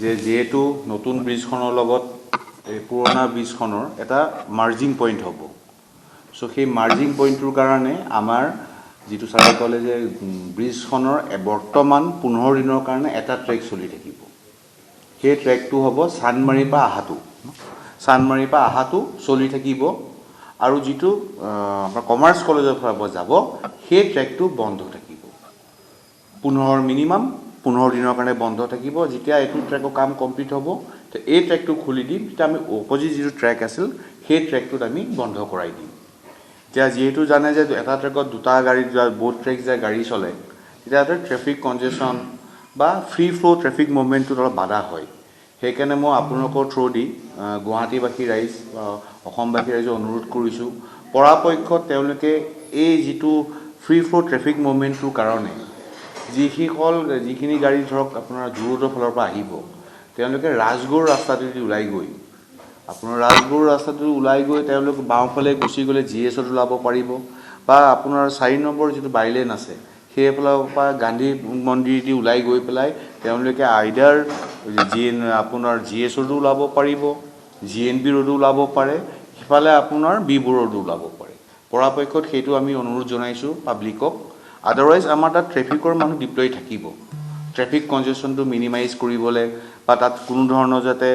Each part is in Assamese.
যে যেহেতু নতুন ব্ৰিজখনৰ লগত এই পুৰণা ব্ৰিজখনৰ এটা মাৰ্জিং পইণ্ট হ'ব সো সেই মাৰ্জিং পইণ্টটোৰ কাৰণে আমাৰ যেটো ছাৰে ক'লে যে ব্ৰিজখনৰ বৰ্তমান 15 দিনৰ কাৰণে এটা ট্ৰেক চলি থাকিব সেই ট্ৰেকটো হ'ব চানমাৰীৰ পৰা আহাটো চানমাৰীৰ পৰা আহাটো চলি থাকিব আৰু যেটো আমাৰ কমাৰ্চ কলেজৰ পৰা যাব সেই ট্ৰেকটো বন্ধ থাকিব 15 মিনিমাম 15 দিনৰ কাৰণে বন্ধ থাকিব যেতিয়া এইটো ট্ৰেকৰ কাম কমপ্লিট হ'ব তে এই ট্ৰেকটো খুলি দিম তেতিয়া আমি অপোজিট যেটো ট্ৰেক আছিল সেই ট্ৰেকটোত আমি বন্ধ কৰাই দিম এতিয়া যেহেতু জানে যে এটা ট্ৰেকত দুটা গাড়ী বহুত ট্ৰেক যায় গাড়ী চলে তেতিয়া ট্ৰেফিক কনজেশন বা ফ্ৰী ফ্লো ট্ৰেফিক মুভমেন্টটো অলপ বাধা হয় সেইকাৰণে মই আপোনালোকৰ থ্ৰু দি গুৱাহাটীবাসী ৰাইজ অসমবাসী ৰাইজক অনুৰোধ কৰিছোঁ পৰাপক্ষত তেওঁলোকে এই যেটো ফ্ৰী ফ্লো ট্ৰেফিক মুভমেন্টটোৰ কাৰণে যিখিনি গাড়ী ধৰক আপোনাৰ জুৰোডৰ ফালৰ পৰা আহিব তেওঁলোকে ৰাজগড় ৰাস্তাটোদি ওলাই গৈ আপোনাৰ ৰাজগড় ৰাস্তাটো ওলাই গৈ তেওঁলোক বাওঁফালে গুচি গ'লে জিএছত ওলাব পাৰিব বা আপোনাৰ 4 নম্বৰ যেটো বাইলেন আছে সেইফালৰ পৰা গান্ধী মন্দিৰ দি ওলাই গৈ পেলাই তেওঁলোকে আইডাৰ আপোনাৰ জিএছতো ওলাব পাৰিব জিএনবি ৰোডো ওলাব পাৰে সিফালে আপোনাৰ বিবু ৰোডো ওলাব পাৰে পৰাপক্ষত সেইটো আমি অনুৰোধ জনাইছোঁ পাব্লিকক আদাৰৱাইজ আমাৰ তাত ট্ৰেফিকৰ মানুহ ডিপ্লয় থাকিব ট্ৰেফিক কনজেশনটো মিনিমাইজ কৰিবলৈ বা তাত কোনো ধৰণৰ যাতে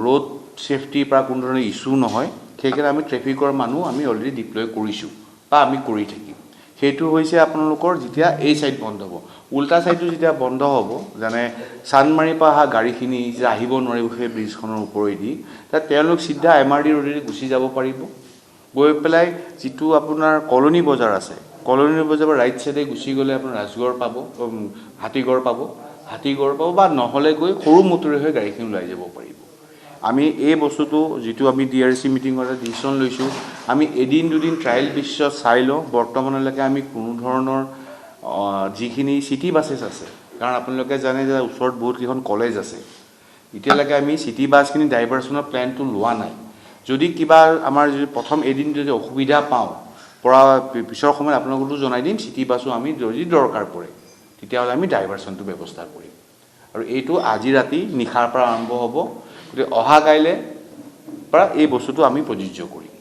ৰোড সেফটিৰ পৰা কোনো ধৰণৰ ইস্যু নহয় সেইকাৰণে আমি ট্ৰেফিকৰ মানুহ আমি অলৰেডি ডিপ্লয় কৰিছোঁ বা আমি কৰি থাকিম সেইটো হৈছে আপোনালোকৰ যেতিয়া এই সাইড বন্ধ হ'ব উল্টা সাইডটো যেতিয়া বন্ধ হ'ব জানে চানমাৰীৰ পৰা অহা গাড়ীখিনি যে আহিব নোৱাৰিব সেই ব্ৰিজখনৰ ওপৰেদি তাত তেওঁলোক সিধা এমআৰডি ৰোডেদি গুচি যাব পাৰিব গৈ পেলাই যেটো আপোনাৰ কলনী বজাৰ আছে কলনী বজাৰৰ ৰাইট সাইডে গুচি গ'লে আপোনাৰ ৰাজগড় পাব হাতীগড় পাব বা নহলে গৈ সৰু মটৰে হৈ গাড়ীখিনি ওলাই যাব পাৰিব আমি এই বস্তুটো যেটো আমি ডিআৰসি মিটিংৰ ডিসিশন লৈছো আমি এদিন দুদিন ট্ৰায়াল বিশ্ব চাই লওঁ বৰ্তমানলৈকে আমি কোনো ধৰণৰ যিখিনি সিটি বাসেছ আছে কাৰণ আপোনালোকে জানে যে ওচৰত বহুত কিখন কলেজ আছে এতিয়ালৈকে আমি সিটি বাসখিনি ডাইভাৰচনৰ প্ল্যানটো লোৱা নাই যদি কিবা আমাৰ যদি প্ৰথম এদিন যদি অসুবিধা পাওঁ পৰা পিছৰ সময়ত আপোনালোককো জনাই দিম সিটি বাসও আমি যদি দৰকাৰ পৰে তেতিয়াহ'লে আমি ডাইভাৰচনটো ব্যৱস্থা কৰিম আৰু এইটো আজি ৰাতি নিখাৰ পৰা আৰম্ভ হ'ব গতিকে অহা কাইলে পৰা এই বস্তুটো আমি প্ৰযোজ্য কৰিম